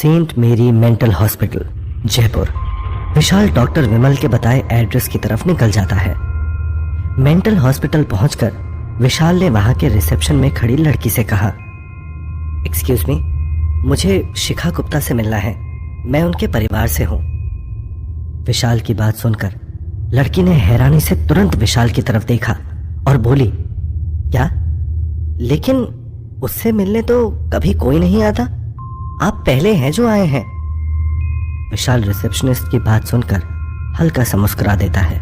Saint मेरी mental hospital, Jaipur. विशाल doctor विमल के बताए एड्रेस की तरफ निकल जाता है। मेंटल हॉस्पिटल पहुंचकर विशाल ने वहां के रिसेप्शन में खड़ी लड़की से कहा, एक्सक्यूज मी, मुझे शिखा गुप्ता से मिलना है, मैं उनके परिवार से हूं। विशाल की बात सुनकर लड़की ने हैरानी से तुरंत विशाल की तरफ देखा और बोली, क्या? लेकिन उससे मिलने तो कभी कोई नहीं आता, आप पहले हैं जो आए हैं। विशाल रिसेप्शनिस्ट की बात सुनकर हल्का सा मुस्कुरा देता है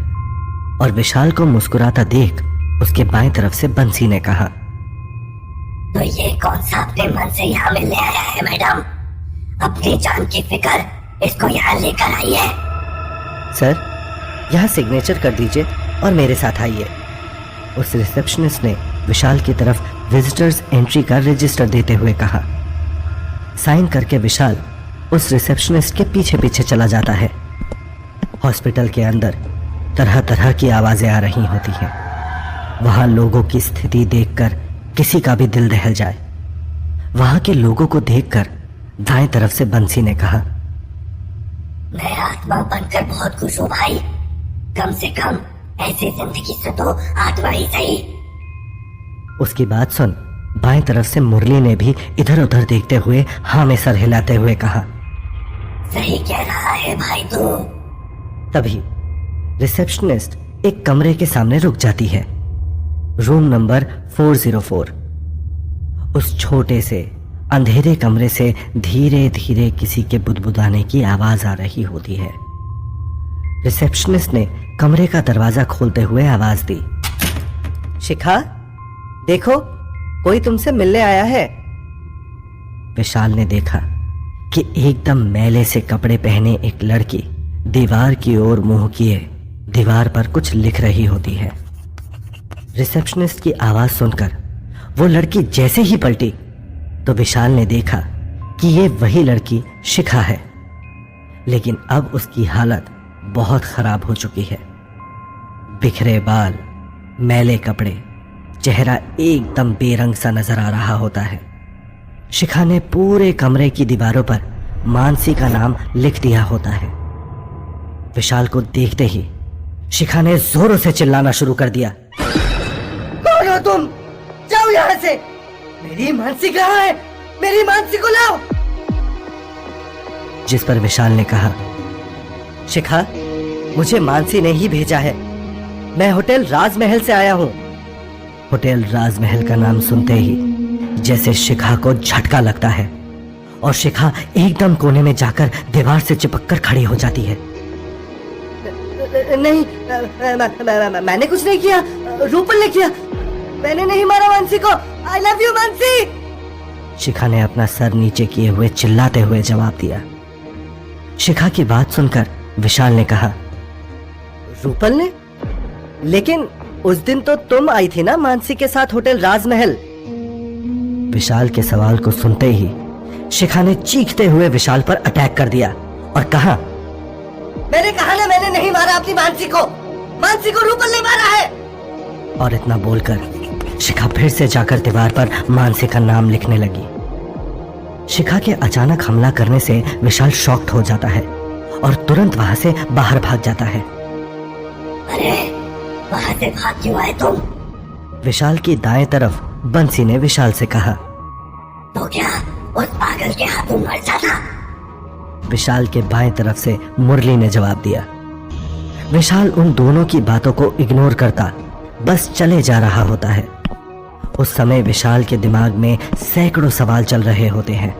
और विशाल को मुस्कुराता देख उसके बाएं तरफ से बंसी ने कहा, तो ये कौन सा अपने मन से यहाँ मिलने आया है मैडम? अपनी जान की फिक्र इसको यहाँ लेकर आई है। सर, यहाँ सिग्नेचर कर दीजिए और मेरे साथ आइए। उस रिसेप्शनिस्ट ने विशाल की तरफ विजिटर्स एंट्री का रजिस्टर देते हुए कहा। साइन करके विशाल उस रिसेप्शनिस्ट के पीछे पीछे चला जाता है। हॉस्पिटल के अंदर तरह तरह की आवाजें आ रही होती हैं। वहां लोगों की स्थिति देखकर किसी का भी दिल दहल जाए। वहां के लोगों को देखकर दाएं तरफ से बंसी ने कहा, मैं आत्मा बनकर बहुत खुश हूँ भाई, कम से कम ऐसी जिंदगी से तो आत्मा ही सही। उसकी बात सुन बाएं तरफ से मुरली ने भी इधर उधर देखते हुए हाँ में सर हिलाते हुए कहा, सही कह रहा है भाई तू। तभी रिसेप्शनिस्ट एक कमरे के सामने रुक जाती है। Room number 404। उस छोटे से अंधेरे कमरे से धीरे धीरे किसी के बुदबुदाने की आवाज आ रही होती है। रिसेप्शनिस्ट ने कमरे का दरवाजा खोलते हुए आवाज दी, शिखा, देखो कोई तुमसे मिलने आया है। विशाल ने देखा कि एकदम मैले से कपड़े पहने एक लड़की दीवार की ओर मुंह किए दीवार पर कुछ लिख रही होती है। रिसेप्शनिस्ट की आवाज सुनकर वो लड़की जैसे ही पलटी तो विशाल ने देखा कि ये वही लड़की शिखा है, लेकिन अब उसकी हालत बहुत खराब हो चुकी है। बिखरे बाल, मैले कपड़े, चेहरा एकदम बेरंग सा नजर आ रहा होता है। शिखा ने पूरे कमरे की दीवारों पर मानसी का नाम लिख दिया होता है। विशाल को देखते ही शिखा ने जोरों से चिल्लाना शुरू कर दिया, कौन हो तुम? जाओ यहां से, मेरी मानसी कहां है? मेरी मानसी को लाओ। जिस पर विशाल ने कहा, शिखा, मुझे मानसी ने ही भेजा है, मैं होटल राजमहल से आया हूं। होटल राजमहल का नाम सुनते ही जैसे शिखा को झटका लगता है और शिखा एकदम कोने में जाकर दीवार से चिपककर खड़ी हो जाती है। नहीं, मैंने कुछ नहीं किया, रूपल ने किया, मैंने नहीं मारा मानसी को। I love you Mansi. Shikha ने अपना सर नीचे किए हुए चिल्लाते हुए जवाब दिया। शिखा की बात सुनकर विशाल ने कहा, रूपल ने? लेकिन उस दिन तो तुम आई थी ना मानसी के साथ होटल राजमहल। विशाल के सवाल को सुनते ही शिखा ने चीखते हुए विशाल पर अटैक कर दिया और कहा, मैंने कहा ना, मैंने नहीं मारा अपनी मानसी को रूपल ने मारा है। और इतना बोलकर शिखा फिर से जाकर दीवार पर मानसी का नाम लिखने लगी। शिखा के अचानक हमला करने से विशाल शॉक्ड हो जाता है और तुरंत वहां से बाहर भाग जाता है। अरे वहां से भाग क्यों आए तुम? विशाल की दाएं तरफ बंसी ने विशाल से कहा, तो क्या उस पागल के हाथों मर जाता? विशाल के बाएं तरफ से मुरली ने जवाब दिया। विशाल उन दोनों की बातों को इग्नोर करता बस चले जा रहा होता है। उस समय विशाल के दिमाग में सैकड़ों सवाल चल रहे होते हैं।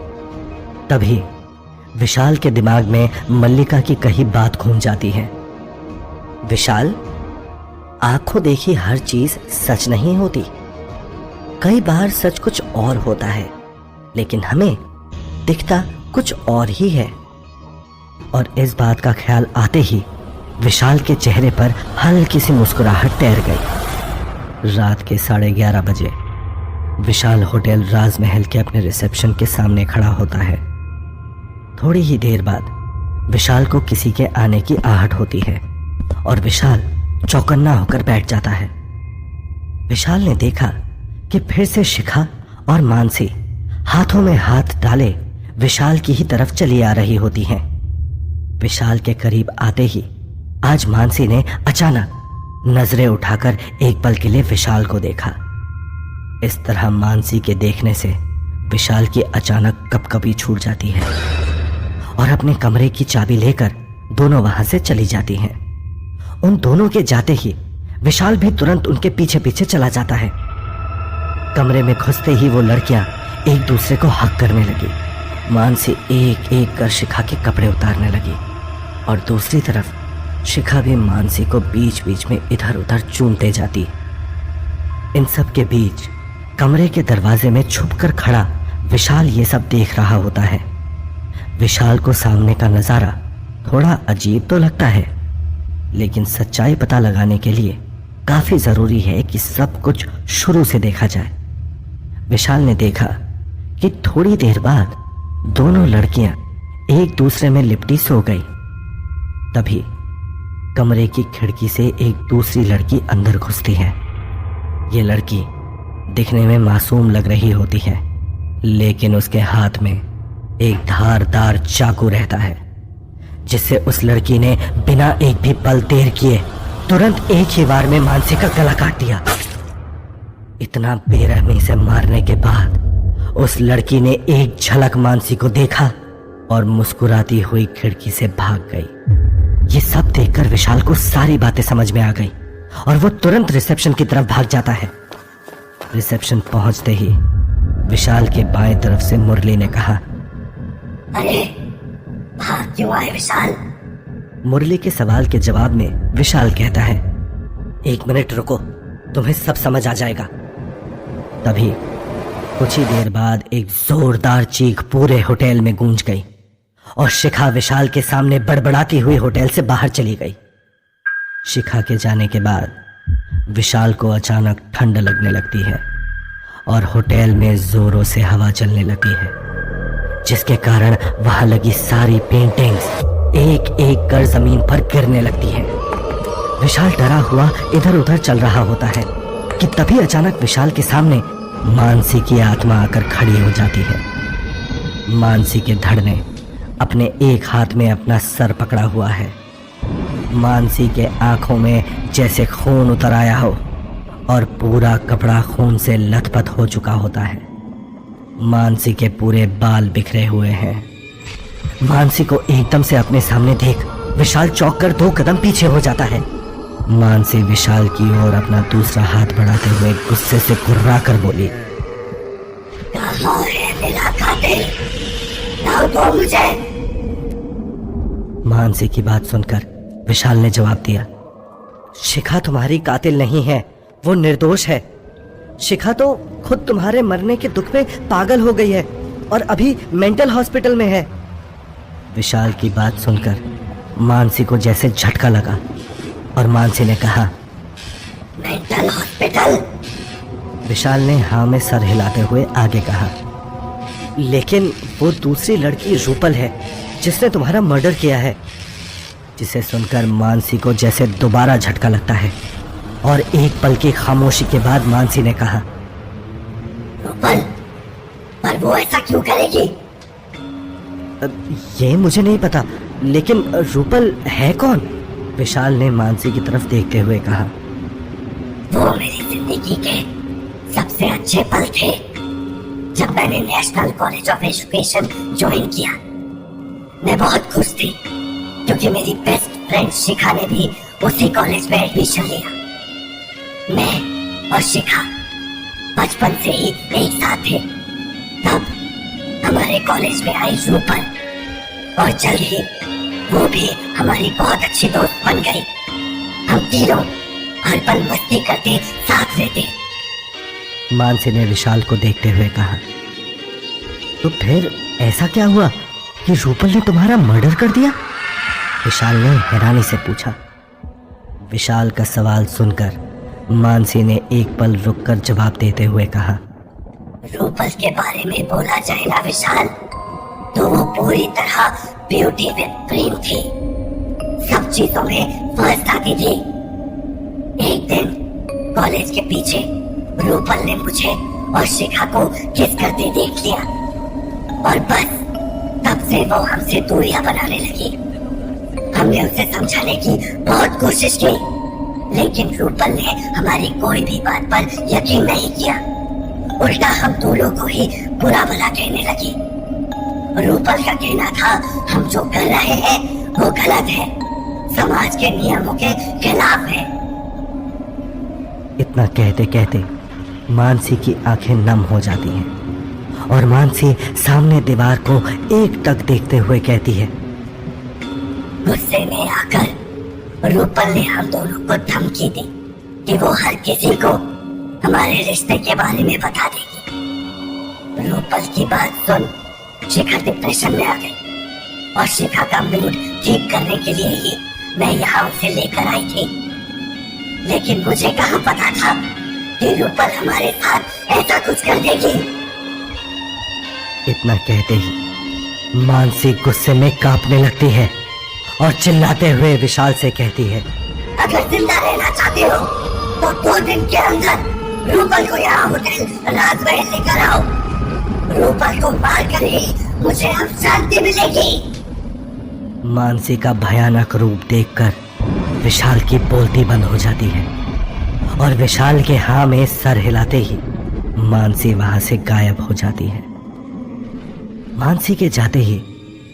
तभी विशाल के दिमाग में मल्लिका की कही बात घूम जाती है। विशाल, आंखों देखी हर चीज सच नहीं होती, कई बार सच कुछ और होता है, लेकिन हमें दिखता कुछ और ही है। और इस बात का ख्याल आते ही विशाल के चेहरे पर हल्की सी मुस्कुराहट तैर गई। रात के 11:30 बजे विशाल होटल राजमहल के अपने रिसेप्शन के सामने खड़ा होता है। थोड़ी ही देर बाद विशाल को किसी के आने की आहट होती है और विशाल चौकन्ना होकर बैठ जाता है। विशाल ने देखा कि फिर से शिखा और मानसी हाथों में हाथ डाले विशाल की ही तरफ चली आ रही होती हैं। विशाल के करीब आते ही आज मानसी ने अचानक नजरें उठाकर एक पल के लिए विशाल को देखा। इस तरह मानसी के देखने से विशाल की अचानक कपकपी छूट जाती है और अपने कमरे की चाबी लेकर दोनों वहां से चली जाती हैं। उन दोनों के जाते ही विशाल भी तुरंत उनके पीछे पीछे चला जाता है। कमरे में घुसते ही वो लड़कियां एक दूसरे को हक करने लगी। मानसी एक एक कर शिखा के कपड़े उतारने लगी और दूसरी तरफ शिखा भी मानसी को बीच बीच में इधर उधर चूमते जाती। इन सब के बीच कमरे के दरवाजे में छुपकर खड़ा विशाल ये सब देख रहा होता है। विशाल को सामने का नजारा थोड़ा अजीब तो लगता है, लेकिन सच्चाई पता लगाने के लिए काफी जरूरी है कि सब कुछ शुरू से देखा जाए। विशाल ने देखा कि थोड़ी देर बाद दोनों लड़कियां एक दूसरे में लिपटी सो गई। तभी कमरे की खिड़की से एक दूसरी लड़की अंदर घुसती है। ये लड़की दिखने में मासूम लग रही होती है, लेकिन उसके हाथ में एक धारदार चाकू रहता है, जिससे उस लड़की ने बिना एक भी पल देर किए तुरंत एक ही बार में मानसी का गला काट दिया। इतना बेरहमी से मारने के बाद उस लड़की ने एक झलक मानसी को देखा और मुस्कुराती हुई खिड़की से भाग गई। ये सब देखकर विशाल को सारी बातें समझ में आ गई और वो तुरंत रिसेप्शन की तरफ भाग जाता है। रिसेप्शन पहुंचते ही विशाल के बाएं तरफ से मुरली ने कहा, अरे भाग क्यों आए विशाल? मुरली के सवाल के जवाब में विशाल कहता है, 1 मिनट रुको, तुम्हें सब समझ आ जाएगा। तभी कुछ ही देर बाद एक जोरदार चीख पूरे होटल में गूंज गई और शिखा विशाल के सामने बड़बड़ाती हुई होटल से बाहर चली गई। शिखा के जाने के बाद विशाल को अचानक ठंड लगने लगती है और होटल में जोरों से हवा चलने लगती है, जिसके कारण वहां लगी सारी पेंटिंग्स एक एक कर जमीन पर गिरने लगती है। विशाल डरा हुआ इधर उधर चल रहा होता है कि तभी अचानक विशाल के सामने मानसी की आत्मा आकर खड़ी हो जाती है। मानसी के धड़ ने अपने एक हाथ में अपना सर पकड़ा हुआ है। मानसी के आंखों में जैसे खून उतर आया हो और पूरा कपड़ा खून से लथपथ हो चुका होता है। मानसी के पूरे बाल बिखरे हुए हैं। मानसी को एकदम से अपने सामने देख विशाल चौंक कर 2 कदम पीछे हो जाता है। मानसी विशाल की ओर अपना दूसरा हाथ बढ़ाते हुए गुस्से से कुर्रा कर बोली, कहाँ है मेरा कातिल? लाओ तो मुझे। मानसी की बात सुनकर विशाल ने जवाब दिया, शिखा तुम्हारी कातिल नहीं है, वो निर्दोष है। शिखा तो खुद तुम्हारे मरने के दुख में पागल हो गई है और अभी मेंटल हॉस्पिटल में है। विशाल की बात सुनकर मानसी को जैसे झटका लगा और मानसी ने कहा, मेंटल हॉस्पिटल? विशाल ने हाँ में सर हिलाते हुए आगे कहा, लेकिन वो दूसरी लड़की रूपल है जिसने तुम्हारा मर्डर किया है। जिसे सुनकर मानसी को जैसे दोबारा झटका लगता है और एक पल की खामोशी के बाद मानसी ने कहा, रूपल? पर वो ऐसा क्यों करेगी? ये मुझे नहीं पता, लेकिन रूपल है कौन? विशाल ने मानसी की तरफ देखते हुए कहा, वो मेरी जिंदगी के सबसे अच्छे पल थे जब मैंने national college of education join किया। मैं बहुत खुश थी क्योंकि मेरी बेस्ट फ्रेंड शिखा ने भी उसी कॉलेज में एडमिशन लिया। मैं और शिखा बचपन से ही एक साथ थे। तब हमारे कॉलेज में आई रूपल और जल्द ही वो भी हमारी बहुत अच्छी दोस्त बन गई। हम तीनों हर पल मस्ती करते साथ रहते। मानसी ने विशाल को देखते हुए कहा, तो फिर ऐसा क्या हुआ कि रूपल ने तुम्हारा मर्डर कर दिया? विशाल ने हैरानी से पूछा। विशाल का सवाल सुनकर मानसी ने एक पल रुककर जवाब देते हुए कहा, रूपल के बारे में बोला जाए ना विशाल, तो वो पूरी तरह ब्यूटी विद ब्रेन थी। सब चीजों में फर्स्ट आती थी। एक दिन कॉलेज के पीछे रूपल ने मुझे और शिखा को किस करते देख लिया और बस तब से वो हमसे दूरियां बनाने लगी। हमने उसे समझाने की बहुत कोशिश की, लेकिन रूपल ने हमारी कोई भी बात पर यकीन नहीं किया। उल्टा हम दोनों को ही बुरा भला कहने लगी। रूपल का कहना था हम जो कर रहे हैं वो गलत है, समाज के नियमों के खिलाफ है। इतना कहते कहते मानसी की आंखें नम हो जाती हैं और मानसी सामने दीवार को एकटक देखते हुए कहती है, गुस्से में आकर रूपल ने हम दोनों को धमकी दी कि वो हर किसी को हमारे रिश्ते के बारे में बता देगी। रूपल की बात सुन शिखा डिप्रेशन में आ गई और शिखा का मूड ठीक करने के लिए ही मैं यहाँ उसे लेकर आई थी। लेकिन मुझे कहाँ पता था कि रूपल हमारे साथ ऐसा कुछ कर देगी। इतना कहते ही मानसी गुस्से में कांपने लगती है और चिल्लाते हुए विशाल से कहती है, अगर जिंदा रहना चाहते हो तो 2 दिन के अंदर रूपल को यहाँ होटल राजमहल लेकर आओ। रूपल को मार कर ही मुझे अब शांति मिलेगी। मानसी का भयानक रूप देखकर विशाल की बोलती बंद हो जाती है और विशाल के हाँ में सर हिलाते ही मानसी वहां से गायब हो जाती है। मानसी के जाते ही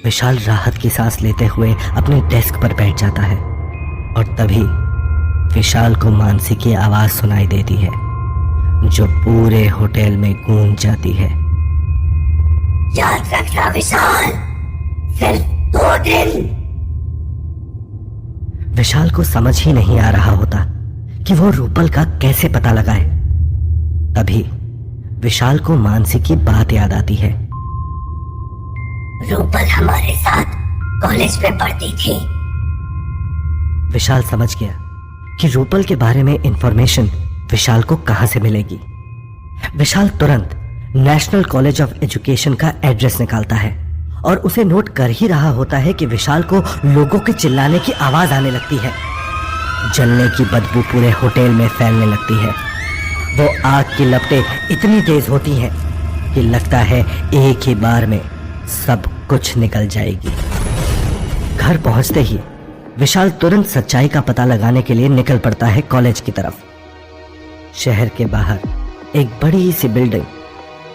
विशाल राहत की सांस लेते हुए अपने डेस्क पर बैठ जाता है और तभी विशाल को मानसी की आवाज सुनाई देती है जो पूरे होटल में गूंज जाती है। याद रखना विशाल, सिर्फ 2 दिन। विशाल को समझ ही नहीं आ रहा होता कि वो रूपल का कैसे पता लगाए। तभी विशाल को मानसी की बात याद आती है। रूपल हमारे साथ कॉलेज में पढ़ती थी। विशाल समझ गया कि रूपल के बारे में इंफॉर्मेशन विशाल को कहां से मिलेगी। विशाल तुरंत नेशनल कॉलेज ऑफ एजुकेशन का एड्रेस निकालता है और उसे नोट कर ही रहा होता है कि विशाल को लोगों के चिल्लाने की आवाज आने लगती है। जलने की बदबू पूरे होटल में फैलने लगती है। वो आग की लपटें इतनी तेज होती हैं कि लगता है एक ही बार में सब कुछ निकल जाएगी। घर पहुंचते ही विशाल तुरंत सच्चाई का पता लगाने के लिए निकल पड़ता है कॉलेज की तरफ। शहर के बाहर एक बड़ी सी बिल्डिंग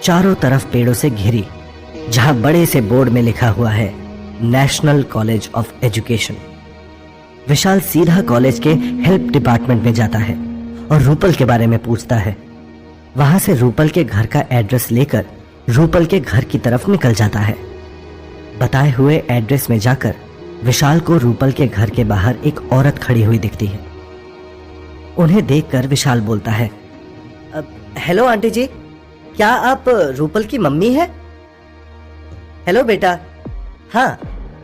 चारों तरफ पेड़ों से घिरी, जहां बड़े से बोर्ड में लिखा हुआ है नेशनल कॉलेज ऑफ एजुकेशन। विशाल सीधा कॉलेज के हेल्प डिपार्टमेंट में जाता है और रूपल के बारे में पूछता है। वहां से रूपल के घर का एड्रेस लेकर रूपल के घर की तरफ निकल जाता है। बताए हुए एड्रेस में जाकर विशाल को रूपल के घर के बाहर एक औरत खड़ी हुई दिखती है। उन्हें देखकर विशाल बोलता है, हेलो आंटी जी, क्या आप रूपल की मम्मी हैं? हेलो बेटा, हाँ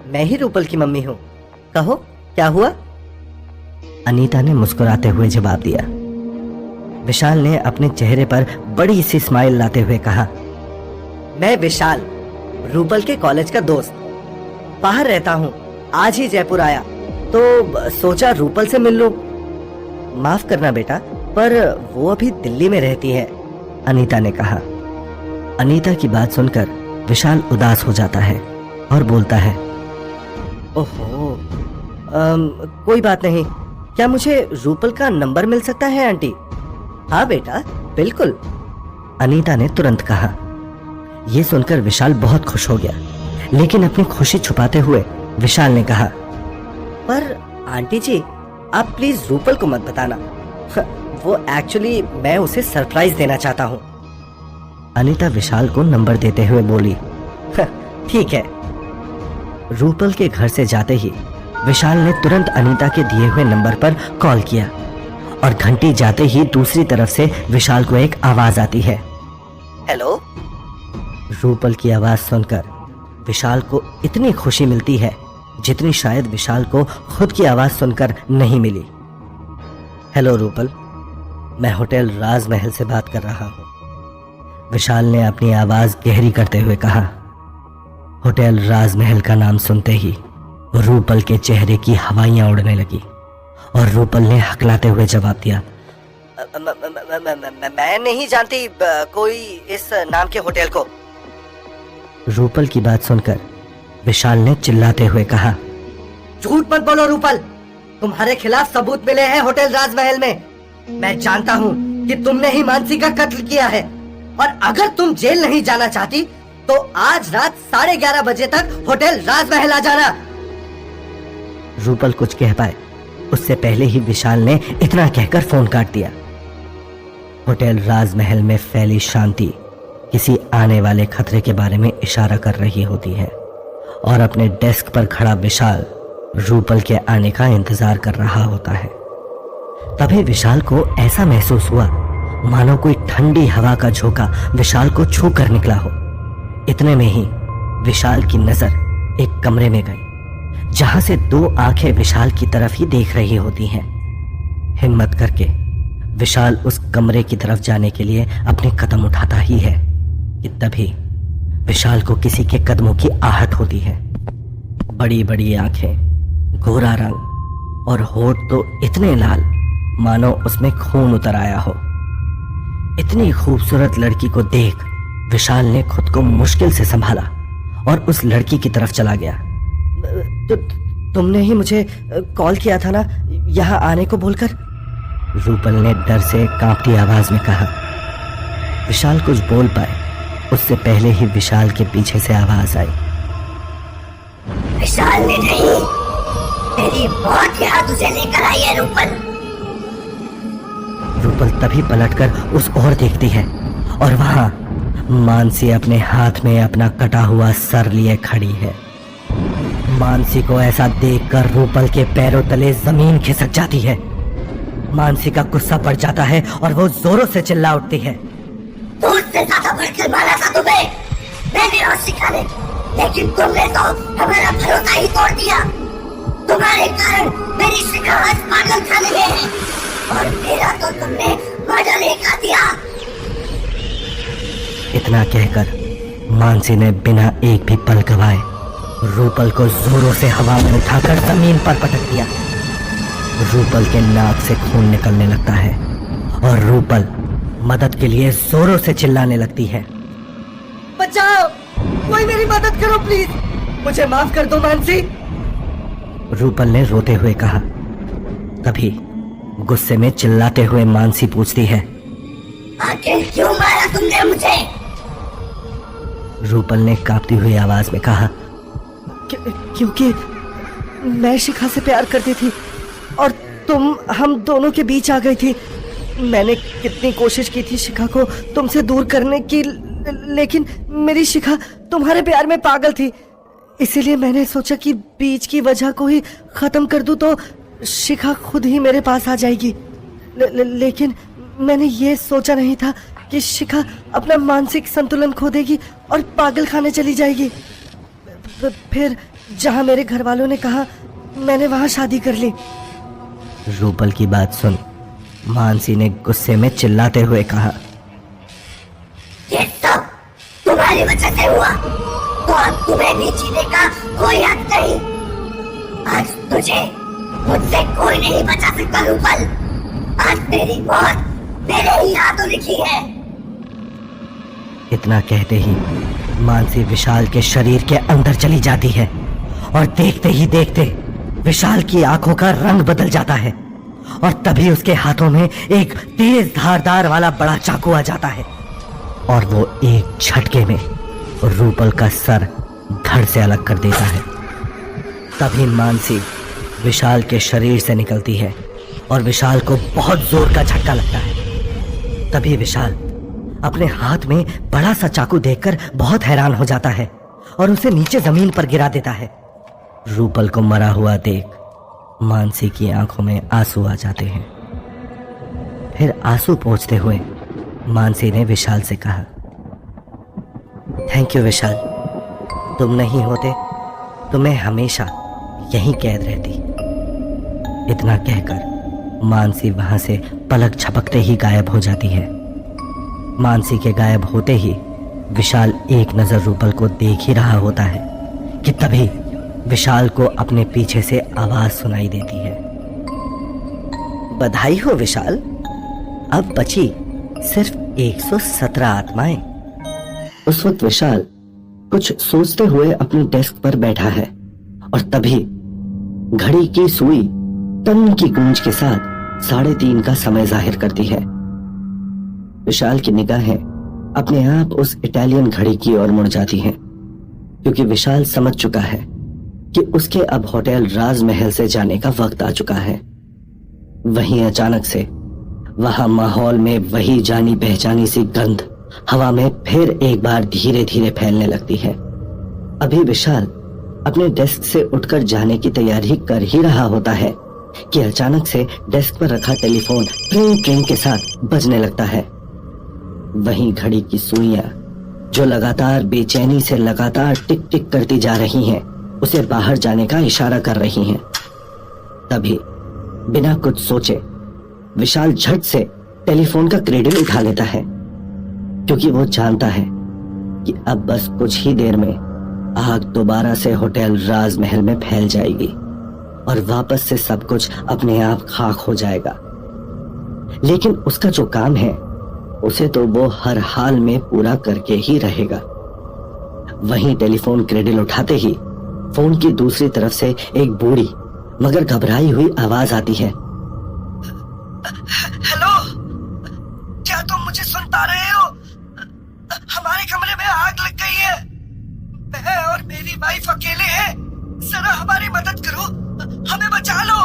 मैं ही रूपल की मम्मी हूँ, कहो क्या हुआ? अनीता ने मुस्कुराते हुए जवाब दिया। विशाल ने अपने चेहरे पर बड़ी सी स्माइल लाते हुए कहा, मैं विशाल, रूपल के कॉलेज का दोस्त, बाहर रहता हूँ, आज ही जयपुर आया तो सोचा रूपल से मिल लूं। माफ करना बेटा, पर वो अभी दिल्ली में रहती है, अनीता ने कहा। अनीता की बात सुनकर विशाल उदास हो जाता है और बोलता है, ओहो, कोई बात नहीं, क्या मुझे रूपल का नंबर मिल सकता है आंटी? हाँ बेटा बिल्कुल, अनीता ने तुरंत कहा। यह सुनकर विशाल बहुत खुश हो गया, लेकिन अपनी खुशी छुपाते हुए विशाल ने कहा, पर आंटी जी आप प्लीज रूपल को मत बताना, वो एक्चुअली मैं उसे सरप्राइज देना चाहता हूँ। अनीता विशाल को नंबर देते हुए बोली, ठीक है। रूपल के घर से जाते ही विशाल ने तुरंत अनीता के दिए हुए नंबर पर कॉल किया और घंटी जाते ही दूसरी तरफ से विशाल को एक आवाज आती है, हेलो। रूपल की आवाज सुनकर विशाल को इतनी खुशी मिलती है जितनी शायद विशाल को खुद की आवाज सुनकर नहीं मिली। हेलो रूपल, मैं होटल राजमहल से बात कर रहा हूँ, विशाल ने अपनी आवाज गहरी करते हुए कहा। होटल राजमहल का नाम सुनते ही रूपल के चेहरे की हवाइयां उड़ने लगी और रूपल ने हकलाते हुए जवाब दिया, मैं नहीं जानती कोई इस नाम के होटल को। रूपल की बात सुनकर विशाल ने चिल्लाते हुए कहा, झूठ मत बोलो रूपल, तुम्हारे खिलाफ सबूत मिले हैं होटल राजमहल में। मैं जानता हूँ कि तुमने ही मानसी का कत्ल किया है, और अगर तुम जेल नहीं जाना चाहती तो आज रात 11:30 बजे तक होटल राजमहल आ जाना। रूपल कुछ कह पाए उससे पहले ही विशाल ने इतना कहकर फोन काट दिया। होटल राजमहल में फैली शांति किसी आने वाले खतरे के बारे में इशारा कर रही होती है, और अपने डेस्क पर खड़ा विशाल रूपल के आने का इंतजार कर रहा होता है। तभी विशाल को ऐसा महसूस हुआ मानो कोई ठंडी हवा का झोंका विशाल को छू कर निकला हो। इतने में ही विशाल की नजर एक कमरे में गई, जहां से 2 आंखें विशाल की तरफ ही देख रही होती हैं। हिम्मत करके विशाल उस कमरे की तरफ जाने के लिए अपने कदम उठाता ही है कि तभी विशाल को किसी के कदमों की आहट होती है। बड़ी बड़ी आंखें, गोरा रंग और होठ तो इतने लाल मानो उसमें खून उतर आया हो। इतनी खूबसूरत लड़की को देख विशाल ने खुद को मुश्किल से संभाला और उस लड़की की तरफ चला गया। तुमने ही मुझे कॉल किया था ना यहाँ आने को बोलकर? रूपल ने डर से कांपती आवाज में कहा। विशाल कुछ बोल पाए उससे पहले ही विशाल के पीछे से आवाज आई, विशाल ने नहीं, तेरी मौत यहाँ तुझे लेकर आई है रूपल। रूपल तभी पलटकर उस ओर देखती है और वहां मानसी अपने हाथ में अपना कटा हुआ सर लिए खड़ी है। मानसी को ऐसा देखकर रूपल के पैरों तले जमीन खिसक जाती है। मानसी का गुस्सा बढ़ जाता है और वो जोरों से चिल्ला उठती है, तुझसे ज्यादा बढ़कर मारा था तुम्हें मैंने और शिखा ने, लेकिन तुमने तो हमारा भरोसा ही तोड़ दिया। तुम्हारे कारण मेरी शिखा आज पागल खाने में है, और मेरा तो तुमने मर्डर ही कर दिया। इतना कहकर मानसी ने बिना एक भी पल गवाए रूपल को जोरों से हवा में उठाकर जमीन पर पटक दिया। रूपल के नाक से खून निकलने लगता है और रूपल मदद के लिए जोरों से चिल्लाने लगती है, बचाओ, कोई मेरी मदद करो प्लीज, मुझे माफ कर दो मानसी। रूपल ने रोते हुए कहा। तभी गुस्से में चिल्लाते हुए मानसी पूछती है, आखिर क्यों मारा तुमने मुझे? रूपल ने कांपती हुई आवाज में कहा, क्योंकि मैं शिखा से प्यार करती थी और तुम हम दोनों के बीच आ गई थी। मैंने कितनी कोशिश की थी शिखा को तुमसे दूर करने की, लेकिन मेरी शिखा तुम्हारे प्यार में पागल थी। इसीलिए मैंने सोचा कि बीच की वजह को ही खत्म कर दूं तो शिखा खुद ही मेरे पास आ जाएगी। लेकिन मैंने ये सोचा नहीं था कि शिखा अपना मानसिक संतुलन खो देगी और पागल खाने चली जाएगी। फिर जहां मेरे घर वालों ने कहा, मैंने वहां शादी कर ली। रूपल की बात सुन मानसी ने गुस्से में चिल्लाते हुए कहा, ये सब तुम्हारी वजह से हुआ, तो अब तुम्हें भी जीने का कोई हक नहीं। आज तुझे मुझसे कोई नहीं बचा सकता रूपल। आज तेरी मौत मेरे ही हाथों लिखी है। इतना कहते ही मानसी विशाल के शरीर के अंदर चली जाती है और देखते ही देखते विशाल की आंखों का रंग बदल जाता है और तभी उसके हाथों में एक तेज धारदार वाला बड़ा चाकू आ जाता है और वो एक झटके में रूपल का सर धड़ से अलग कर देता है। तभी मानसी विशाल के शरीर से निकलती है और विशाल को बहुत जोर का झटका लगता है। तभी विशाल अपने हाथ में बड़ा सा चाकू देखकर बहुत हैरान हो जाता है और उसे नीचे जमीन पर गिरा देता है। रूपल को मरा हुआ देख मानसी की आंखों में आंसू आ जाते हैं। फिर आंसू पोंछते हुए मानसी ने विशाल से कहा, थैंक यू विशाल, तुम नहीं होते तो मैं हमेशा यहीं कैद रहती। इतना कहकर मानसी वहां से पलक झपकते ही गायब हो जाती है। मानसी के गायब होते ही विशाल एक नजर रूपल को देख ही रहा होता है कि तभी विशाल को अपने पीछे से आवाज सुनाई देती है, बधाई हो विशाल, अब बची सिर्फ 117 आत्माएं। उस वक्त विशाल कुछ सोचते हुए अपनी डेस्क पर बैठा है और तभी घड़ी की सुई टन की गूंज के साथ 3:30 का समय जाहिर करती है। विशाल की निगाहें अपने आप उस इटालियन घड़ी की ओर मुड़ जाती हैं, क्योंकि विशाल समझ चुका है कि उसके अब होटल राजमहल से जाने का वक्त आ चुका है। वहीं अचानक से वहां माहौल में वही जानी पहचानी सी गंध हवा में फिर एक बार धीरे धीरे फैलने लगती है। अभी विशाल अपने डेस्क से उठकर जाने की तैयारी कर ही रहा होता है कि अचानक से डेस्क पर रखा टेलीफोन ट्रिंग ट्रिंग के साथ बजने लगता है। वहीं घड़ी की सुइयां जो लगातार बेचैनी से लगातार टिक टिक करती जा रही हैं, उसे बाहर जाने का इशारा कर रही हैं। तभी बिना कुछ सोचे विशाल झट से टेलीफोन का क्रेडिल उठा लेता है, क्योंकि वो जानता है कि अब बस कुछ ही देर में आग दोबारा से होटल राजमहल में फैल जाएगी और वापस से सब कुछ अपने आप खाक हो जाएगा। लेकिन उसका जो काम है उसे तो वो हर हाल में पूरा करके ही रहेगा। वहीं टेलीफोन क्रेडिल उठाते ही फोन की दूसरी तरफ से एक बूढ़ी मगर घबराई हुई आवाज आती है। हेलो, क्या तुम मुझे सुन पा रहे हो? हमारे कमरे में आग लग गई है। मैं और मेरी वाइफ अकेले हैं। जरा हमारी मदद करो, हमें बचा लो।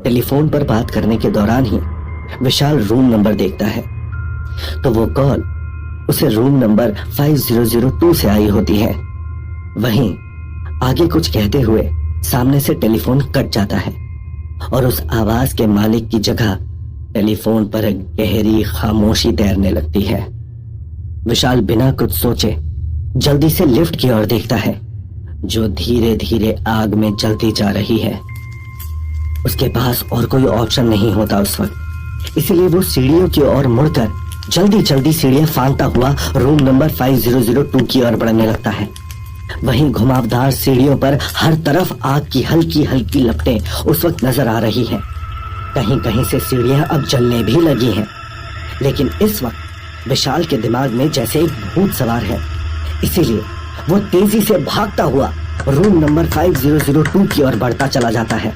टेलीफोन पर बात करने के दौरान ही विशाल रूम नंबर देखता है तो वो कॉल उसे रूम नंबर 5002 से आई होती है। वहीं आगे कुछ कहते हुए सामने से टेलीफोन कट जाता है और उस आवाज के मालिक की जगह टेलीफोन पर एक गहरी खामोशी तैरने लगती है। विशाल बिना कुछ सोचे जल्दी से लिफ्ट की ओर देखता है, जो धीरे धीरे आग में जलती जा रही है। उसके पास और कोई ऑप्शन नहीं होता उस वक्त, इसलिए वो सीढ़ियों की ओर मुड़कर जल्दी जल्दी सीढ़ियां फांदता हुआ रूम नंबर 5002 की ओर बढ़ने लगता है। वहीं घुमावदार सीढ़ियों पर हर तरफ आग की हल्की हल्की लपटें उस वक्त नजर आ रही हैं। कहीं कहीं से सीढ़ियां अब जलने भी लगी हैं, लेकिन इस वक्त विशाल के दिमाग में जैसे एक भूत सवार है, इसीलिए वो तेजी से भागता हुआ रूम नंबर 5002 की ओर बढ़ता चला जाता है।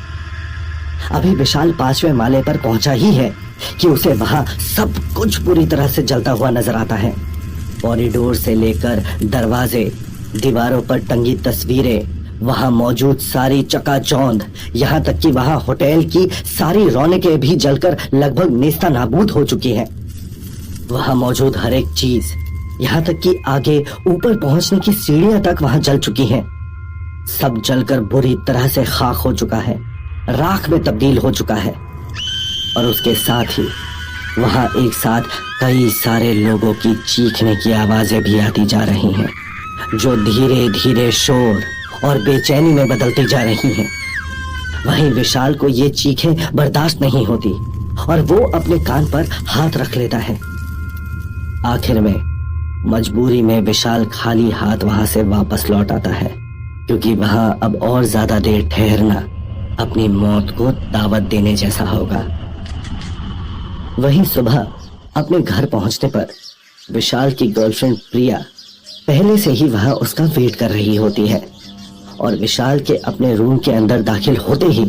अभी विशाल 5वें माले पर पहुंचा ही है कि उसे वहां सब कुछ पूरी तरह से जलता हुआ नजर आता है। कॉरिडोर से लेकर दरवाजे, दीवारों पर टंगी तस्वीरें, वहां मौजूद सारी चकाचौंध, यहाँ तक कि वहां होटल की सारी रौनकें भी जलकर लगभग नेस्ता नाबूद हो चुकी हैं। वहां मौजूद हर एक चीज, यहाँ तक कि आगे ऊपर पहुंचने की सीढ़ियां तक वहां जल चुकी हैं। सब जलकर बुरी तरह से खाक हो चुका है, राख में तब्दील हो चुका है। और उसके साथ ही वहां एक साथ कई सारे लोगों की चीखने की आवाजें भी आती जा रही हैं, जो धीरे धीरे शोर और बेचैनी में बदलती जा रही हैं। वहीं विशाल को ये चीखें बर्दाश्त नहीं होती और वो अपने कान पर हाथ रख लेता है। आखिर में मजबूरी में विशाल खाली हाथ वहां से वापस लौट आता है, क्योंकि वहां अब और ज्यादा देर ठहरना अपनी मौत को दावत देने जैसा होगा। वहीं सुबह अपने घर पहुंचने पर विशाल की गर्लफ्रेंड प्रिया पहले से ही वहां उसका वेट कर रही होती है और विशाल के अपने रूम के अंदर दाखिल होते ही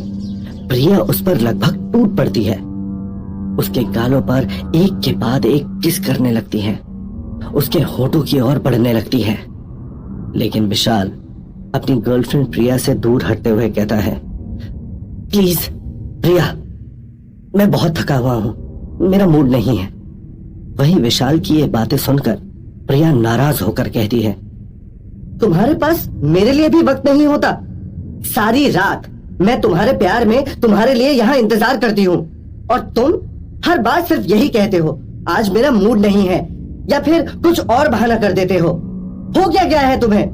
प्रिया उस पर लगभग टूट पड़ती है। उसके गालों पर एक के बाद एक किस करने लगती है, उसके होठों की ओर बढ़ने लगती है। लेकिन विशाल अपनी गर्लफ्रेंड प्रिया से दूर हटते हुए कहता है, प्लीज प्रिया, मैं बहुत थका हुआ हूं, मेरा मूड नहीं है। वहीं विशाल की ये बातें सुनकर प्रिया नाराज होकर कहती है, तुम्हारे पास मेरे लिए भी वक्त नहीं होता? सारी रात मैं तुम्हारे प्यार में तुम्हारे लिए यहाँ इंतजार करती हूँ और तुम हर बात सिर्फ यही कहते हो, आज मेरा मूड नहीं है, या फिर कुछ और बहाना कर देते हो क्या गया है तुम्हें?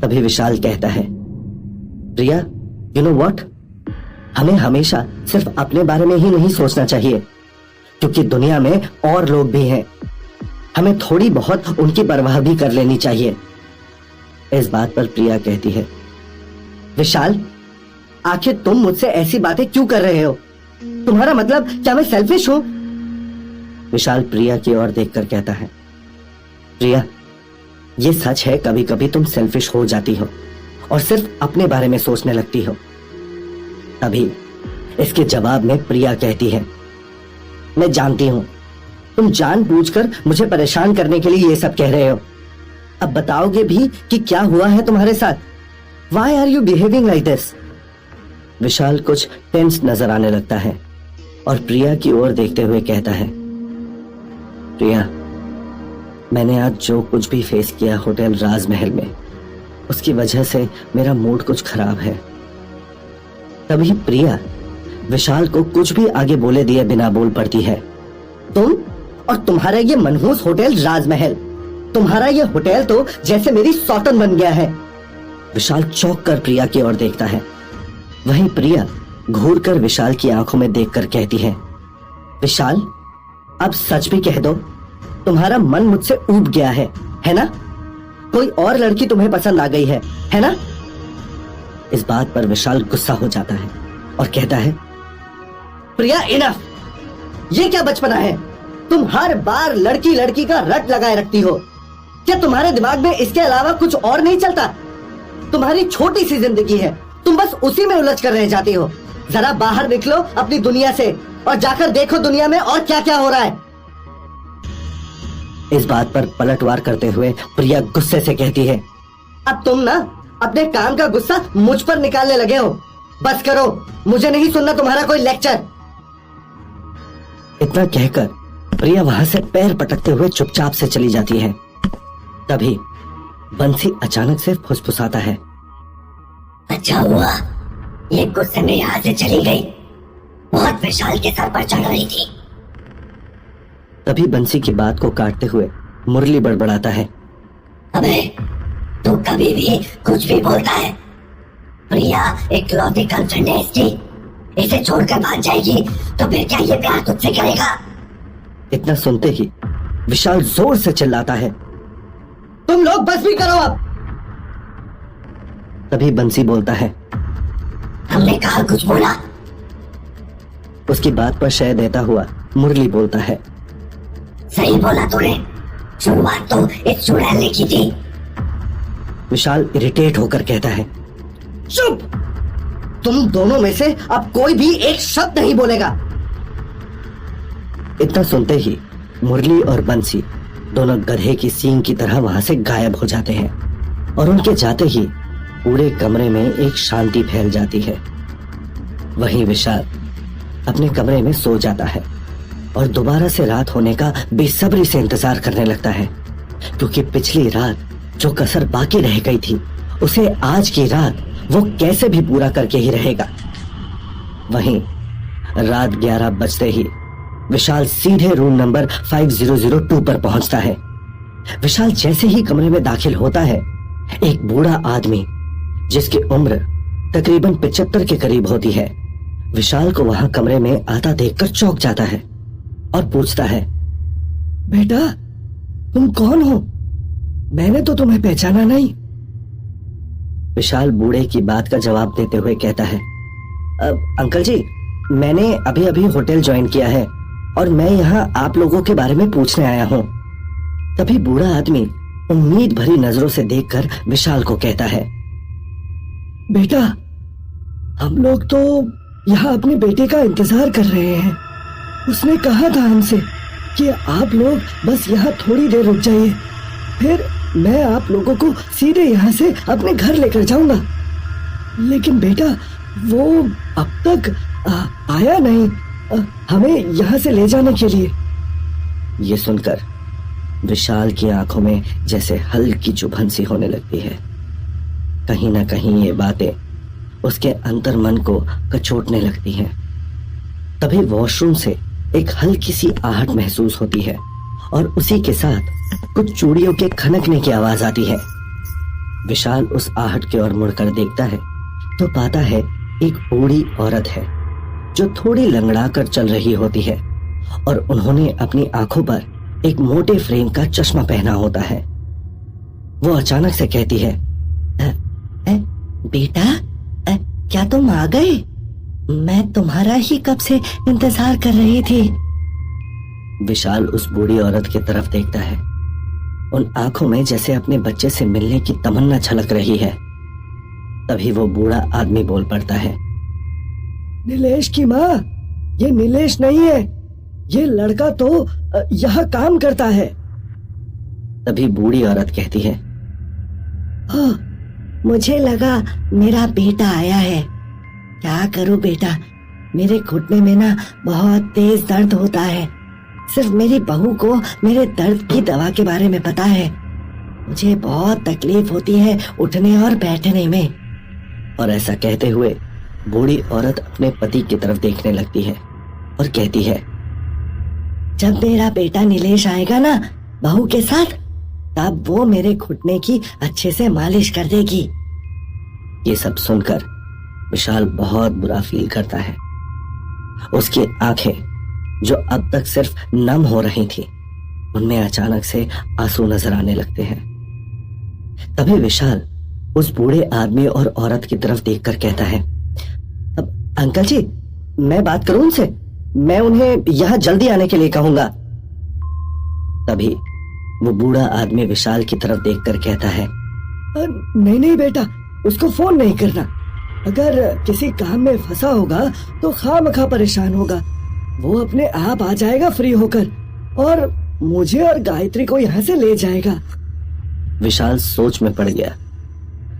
तभी विशाल कहता है, प्रिया, यू नो व्हाट, हमें हमेशा सिर्फ अपने बारे में ही नहीं सोचना चाहिए, क्योंकि दुनिया में और लोग भी हैं। हमें थोड़ी बहुत उनकी परवाह भी कर लेनी चाहिए। इस बात पर प्रिया कहती है, विशाल, आखिर तुम मुझसे ऐसी बातें क्यों कर रहे हो? तुम्हारा मतलब क्या मैं सेल्फिश हूं? विशाल प्रिया की ओर देखकर कहता है, प्रिया, ये सच है, कभी कभी तुम सेल्फिश हो जाती हो और सिर्फ अपने बारे में सोचने लगती हो। तभी इसके जवाब में प्रिया कहती है, मैं जानती हूं तुम जानबूझकर मुझे परेशान करने के लिए ये सब कह रहे हो। अब बताओगे भी कि क्या हुआ है तुम्हारे साथ? Why are you behaving like this? विशाल कुछ टेंस नजर आने लगता है और प्रिया की ओर देखते हुए कहता है, प्रिया, मैंने आज जो कुछ भी फेस किया होटल राजमहल में, उसकी वजह से मेरा मूड कुछ खराब है। तभी प्रिया विशाल को कुछ भी आगे बोले दिए बिना बोल पड़ती है, तुम और तुम्हारा ये मनहूस होटल राजमहल, तुम्हारा ये होटल तो जैसे मेरी सौतन बन गया है। विशाल चौंक कर प्रिया की ओर देखता है। वहीं प्रिया घूर कर विशाल की आंखों में देखकर कहती है, विशाल, अब सच भी कह दो, तुम्हारा मन मुझसे ऊब गया है ना? कोई और लड़की तुम्हें पसंद आ गई है ना? इस बात पर विशाल गुस्सा हो जाता है और कहता है, प्रिया, इनफ! ये क्या बचपना है? तुम हर बार लड़की लड़की का रट लगाए रखती हो। क्या तुम्हारे दिमाग में इसके अलावा कुछ और नहीं चलता? तुम्हारी छोटी सी जिंदगी है, तुम बस उसी में उलझ कर रह जाती हो। जरा बाहर निकलो अपनी दुनिया से और जाकर देखो दुनिया में और क्या क्या हो रहा है। इस बात पर पलटवार करते हुए प्रिया गुस्से से कहती है, अब तुम ना अपने काम का गुस्सा मुझ पर निकालने लगे हो। बस करो, मुझे नहीं सुनना तुम्हारा कोई लेक्चर। इतना कहकर प्रिया वहां से पैर पटकते हुए चुपचाप से चली जाती है। तभी बंसी अचानक से फुसफुसाता है, अच्छा हुआ ये गुस्से में यहाँ से चली गई, बहुत विशाल के सर पर चढ़ रही थी। तभी बंसी की बात को काटते हुए मुरली बड़बड़ाता है, अबे तू कभी भी कुछ भी बोलता है। प्रिया एक लौती गर्लफ्रेंड है इसकी, इसे छोड़कर भाग जाएगी तो फिर क्या ये प्यार तुझसे करेगा? इतना सुनते ही विशाल जोर से चिल्लाता है, तुम लोग बस भी करो अब। तभी बंसी बोलता है, हमने कहा कुछ बोला? उसकी बात पर शय देता हुआ मुरली बोलता है, सही बोला तूने, शुरुआत तो इस चुड़ैल ने की थी। विशाल इरिटेट होकर कहता है, चुप! तुम दोनों में से अब कोई भी एक शब्द नहीं बोलेगा। इतना सुनते ही मुरली और बंसी दोनों गधे की सींग की तरह वहां से गायब हो जाते हैं और उनके जाते ही पूरे कमरे में एक शांति फैल जाती है। वहीं विशाल अपने कमरे में सो जाता है और दोबारा से रात होने का बेसब्री से इंतजार करने लगता है, क्योंकि पिछली रात जो कसर बाकी रह गई थी उसे आज की रात वो कैसे भी पूरा करके ही रहेगा। वहीं रात 11 बजते ही विशाल सीधे रूम नंबर 5002 पर पहुंचता है। विशाल जैसे ही कमरे में दाखिल होता है, एक बूढ़ा आदमी जिसकी उम्र तकरीबन 75 के करीब होती है, विशाल को वहां कमरे में आता देखकर चौंक जाता है और पूछता है, बेटा, तुम कौन हो? मैंने तो तुम्हें पहचाना नहीं। विशाल बूढ़े की बात का जवाब देते हुए कहता है, अंकल जी, मैंने अभी अभी होटल ज्वाइन किया है और मैं यहाँ आप लोगों के बारे में पूछने आया हूँ। तभी बूढ़ा आदमी उम्मीद भरी नजरों से देखकर विशाल को कहता है, बेटा, हम लोग तो यहाँ अपने बेटे का इंतजार कर रहे हैं। उसने कहा था हमसे कि आप लोग बस यहाँ थोड़ी देर रुक जाइए, फिर मैं आप लोगों को सीधे यहाँ से अपने घर लेकर जाऊंगा। लेकिन बेटा, वो अब तक आया नहीं हमें यहाँ से ले जाने के लिए। ये सुनकर विशाल की आंखों में जैसे हल्की चुभन सी होने लगती है। कहीं ना कहीं ये बातें उसके अंतर मन को कचोटने लगती हैं। तभी वॉशरूम से एक हल्की सी आहट महसूस होती है और उसी के साथ कुछ चूड़ियों के खनकने की आवाज आती है। विशाल उस आहट की ओर मुड़कर देखता है तो पाता है एक बूढ़ी औरत है जो थोड़ी लंगड़ा कर चल रही होती है और उन्होंने अपनी आंखों पर एक मोटे फ्रेम का चश्मा पहना होता है। वो अचानक से कहती है, बेटा, क्या तुम आ गए? मैं तुम्हारा ही कब से इंतजार कर रही थी। विशाल उस बूढ़ी औरत की तरफ देखता है उन आंखों में जैसे अपने बच्चे से मिलने की तमन्ना छलक रही है। तभी वो बूढ़ा आदमी बोल पड़ता है, नीलेश की माँ, ये नीलेश नहीं है, ये लड़का तो यहाँ काम करता है। तभी बूढ़ी औरत कहती है, मुझे लगा मेरा बेटा आया है। क्या करूं बेटा, मेरे घुटने में ना बहुत तेज दर्द होता है। सिर्फ मेरी बहू को मेरे दर्द की दवा के बारे में पता है। मुझे बहुत तकलीफ होती है उठने और बैठने में। और ऐसा कहते हुए बूढ़ी औरत अपने पति की तरफ देखने लगती है और कहती है, जब मेरा बेटा नीलेश आएगा ना बहू के साथ, तब वो मेरे घुटने की अच्छे से मालिश कर देगी। ये सब सुनकर विशाल बहुत बुरा फील करता है। उसकी आंखें जो अब तक सिर्फ नम हो रही थी, उनमें अचानक से आंसू नजर आने लगते हैं। तभी विशाल उस बूढ़े आदमी और औरत की तरफ देखकर कहता है, अब अंकल जी, मैं बात करूं उनसे? मैं उन्हें यहां जल्दी आने के लिए कहूंगा। तभी वो बूढ़ा आदमी विशाल की तरफ देखकर कहता है, नहीं नहीं बेटा, उसको फोन नहीं करना। अगर किसी काम में फंसा होगा तो खामखा परेशान होगा। वो अपने आप आ जाएगा फ्री होकर और मुझे और गायत्री को यहाँ से ले जाएगा। विशाल सोच में पड़ गया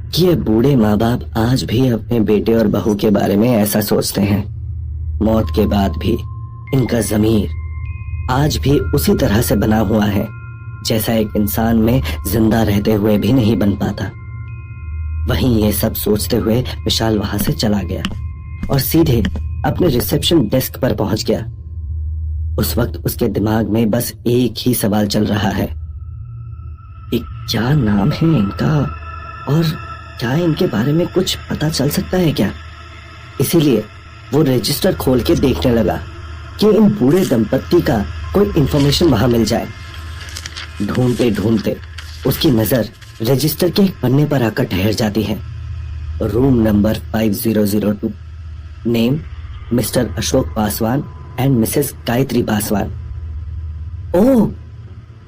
कि ये बूढ़े माँ बाप आज भी अपने बेटे और बहू के बारे में ऐसा सोचते हैं। मौत के बाद भी इनका ज़मीर आज भी उसी तरह से बना हुआ है जैसा एक इंसान में जिंदा रहते हुए भी नहीं बन पाता। वहीं ये सब सोचते हुए विशाल वहां से चला गया और सीधे अपने रिसेप्शन डेस्क पर पहुंच गया। उस वक्त उसके दिमाग में बस एक ही सवाल चल रहा है कि क्या नाम है इनका और क्या इनके बारे में कुछ पता चल सकता है क्या। इसीलिए वो रजिस्टर खोल के देखने लगा कि इन बूढ़े दंपत्ति का कोई इंफॉर्मेशन वहां मिल जाए। ढूंढते ढूंढते उसकी नजर रजिस्टर के एक पन्ने पर आकर ठहर जाती है। Room number 5002, name Mr Ashok Paswan and Mrs Gayatri Paswan. Oh,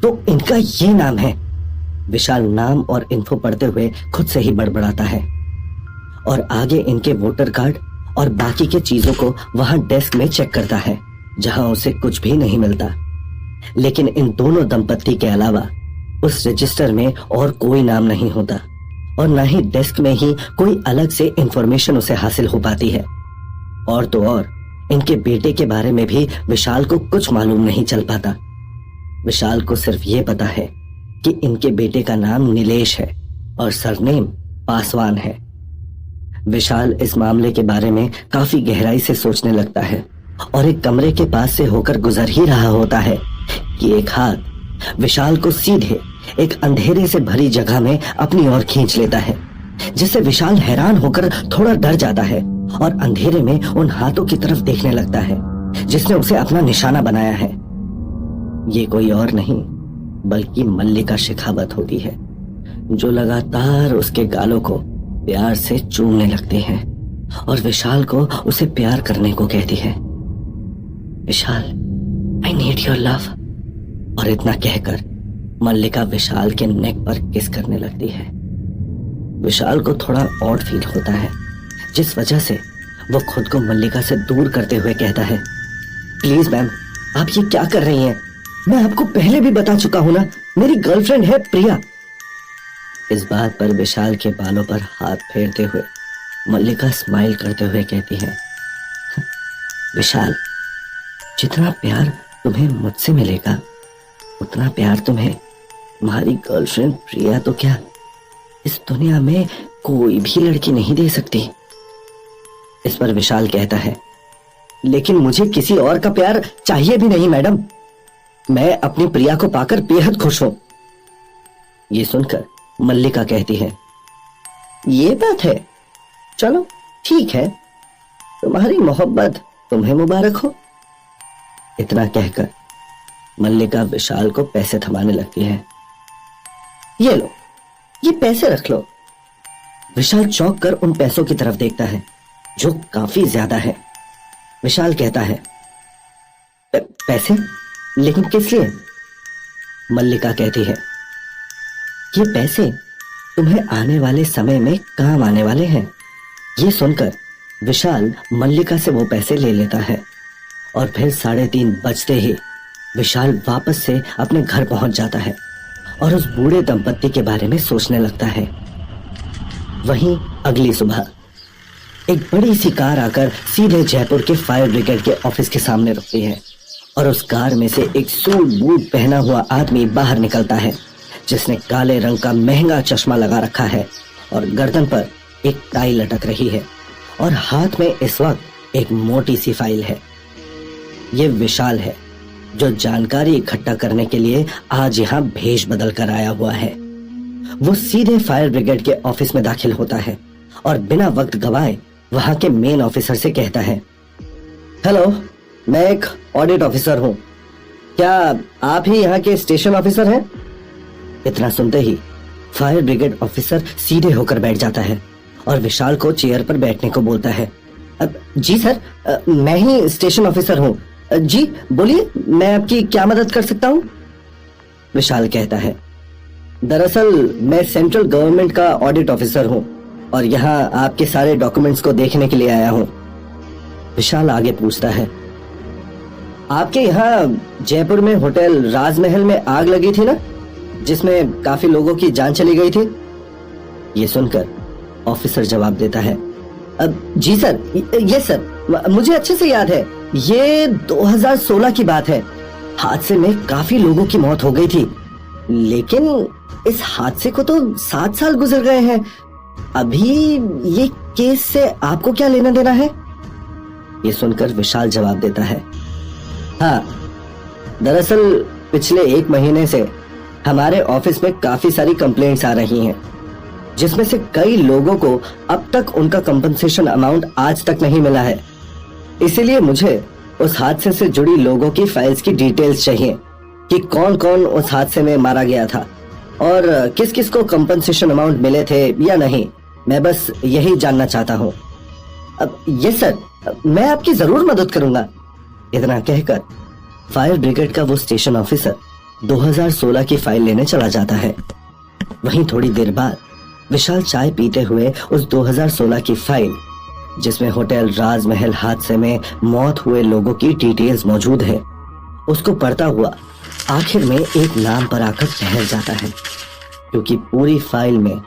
तो इनका ये नाम है। विशाल नाम और इन्फो पढ़ते हुए खुद से ही बड़बड़ाता है और आगे इनके वोटर कार्ड और बाकी के चीजों को वहां डेस्क में चेक करता है, जहां उसे कुछ भी नहीं मिलता। लेकिन इन दोनों दंपत्ति के अलावा उस रजिस्टर में और कोई नाम नहीं होता और न ही डेस्क में ही कोई अलग से इंफॉर्मेशन उसे हासिल हो पाती है। और तो और इनके बेटे के बारे में भी विशाल को कुछ मालूम नहीं चल पाता। विशाल को सिर्फ ये पता है कि इनके बेटे का नाम नीलेश है और सरनेम पासवान है। विशाल इस मामले के बारे में काफी गहराई से सोचने लगता है और एक कमरे के पास से होकर गुजर ही रहा होता है कि एक हाथ विशाल को सीधे एक अंधेरे से भरी जगह में अपनी ओर खींच लेता है, जिससे विशाल हैरान होकर थोड़ा डर जाता है और अंधेरे में उन हाथों की तरफ देखने लगता है जिसने उसे अपना निशाना बनाया है। ये कोई और नहीं बल्कि मल्लिका शेखावत होती है, जो लगातार उसके गालों को प्यार से चूमने लगती है और विशाल को उसे प्यार करने को कहती है। विशाल, आई नीड योर लव। और इतना कहकर मल्लिका विशाल के नेक पर किस करने लगती है। विशाल को थोड़ा ऑड फील होता है, जिस वजह से वो खुद को मल्लिका से दूर करते हुए कहता है, प्लीज मैम, आप ये क्या कर रही हैं? मैं आपको पहले भी बता चुका हूं ना, मेरी गर्लफ्रेंड है प्रिया। इस बात पर विशाल के बालों पर हाथ फेरते हुए मल्लिका स्माइल करते हुए कहती है, विशाल, जितना प्यार तुम्हें मुझसे मिलेगा उतना प्यार तुम्हें तुम्हारी गर्लफ्रेंड प्रिया तो क्या, इस दुनिया में कोई भी लड़की नहीं दे सकती। इस पर विशाल कहता है, लेकिन मुझे किसी और का प्यार चाहिए भी नहीं मैडम, मैं अपनी प्रिया को पाकर बेहद खुश हूं। ये सुनकर मल्लिका कहती है, ये बात है, चलो ठीक है, तुम्हारी मोहब्बत तुम्हें मुबारक हो। इतना कहकर मल्लिका विशाल को पैसे थमाने लगती है। ये लो, ये पैसे रख लो। विशाल चौंक कर उन पैसों की तरफ देखता है जो काफी ज्यादा है। विशाल कहता है, पैसे? लेकिन किस लिए? मल्लिका कहती है, ये पैसे तुम्हें आने वाले समय में काम आने वाले हैं। ये सुनकर विशाल मल्लिका से वो पैसे ले लेता है और फिर 3:30 बजते ही विशाल वापस से अपने घर पहुंच जाता है और उस बूढ़े दंपत्ति के बारे में सोचने लगता है। वहीं अगली सुबह एक बड़ी सी कार आकर सीधे जयपुर के फायर ब्रिगेड के ऑफिस के सामने रुकती है और उस कार में से एक सूट बूट पहना हुआ आदमी बाहर निकलता है, जिसने काले रंग का महंगा चश्मा लगा रखा है और गर्दन पर एक टाई लटक रही है और हाथ में इस वक्त एक मोटी सी फाइल है। ये विशाल है, जो जानकारी इकट्ठा करने के लिए आज यहाँ भेष बदल कर आया हुआ है। वो सीधे फायर ब्रिगेड के ऑफिस में दाखिल होता है और बिना वक्त गवाए वहां के मेन ऑफिसर से कहता है, हेलो, मैं एक ऑडिट ऑफिसर हूँ, क्या आप ही यहाँ के स्टेशन ऑफिसर हैं? इतना सुनते ही फायर ब्रिगेड ऑफिसर सीधे होकर बैठ जाता है और विशाल को चेयर पर बैठने को बोलता है। जी सर, मैं ही स्टेशन ऑफिसर हूँ। जी बोलिए, मैं आपकी क्या मदद कर सकता हूँ? विशाल कहता है, दरअसल मैं सेंट्रल गवर्नमेंट का ऑडिट ऑफिसर हूँ और यहाँ आपके सारे डॉक्यूमेंट्स को देखने के लिए आया हूँ। विशाल आगे पूछता है, आपके यहाँ जयपुर में होटल राजमहल में आग लगी थी ना, जिसमें काफी लोगों की जान चली गई थी? ये सुनकर ऑफिसर जवाब देता है, जी सर, यस सर, मुझे अच्छे से याद है। ये 2016 की बात है। हादसे में काफी लोगों की मौत हो गई थी, लेकिन इस हादसे को तो 7 साल गुजर गए हैं। अभी ये केस से आपको क्या लेना देना है? ये सुनकर विशाल जवाब देता है, हाँ, दरअसल पिछले 1 महीने से हमारे ऑफिस में काफी सारी कंप्लेंट्स आ रही हैं, जिसमें से कई लोगों को अब तक उनका कंपनसेशन अमाउंट आज तक नहीं मिला है। इसीलिए मुझे उस हादसे से जुड़ी लोगों की फाइल्स की डिटेल्स चाहिए कि कौन कौन उस हादसे में मारा गया था और किस किस को कंपनसेशन अमाउंट मिले थे या नहीं। मैं बस यही जानना चाहता हूँ। अब यस सर, मैं आपकी जरूर मदद करूंगा। इतना कहकर फायर ब्रिगेड का वो स्टेशन ऑफिसर 2016 की फाइल लेने चला जाता है। वहीं थोड़ी देर बाद विशाल चाय पीते हुए उस 2016 की फाइल, जिसमें होटल राजमहल हादसे में मौत हुए लोगों की डिटेल्स मौजूद है, उसको पढ़ता हुआ आखिर में एक नाम पर आकर ठहर जाता है, क्योंकि पूरी फाइल में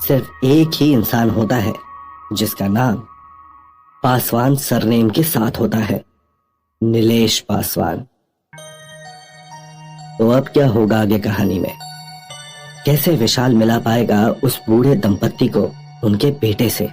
सिर्फ एक ही इंसान होता है जिसका नाम पासवान सरनेम के साथ होता है, नीलेश पासवान। तो अब क्या होगा आगे कहानी में? कैसे विशाल मिला पाएगा उस बूढ़े दंपत्ति को उनके बेटे से?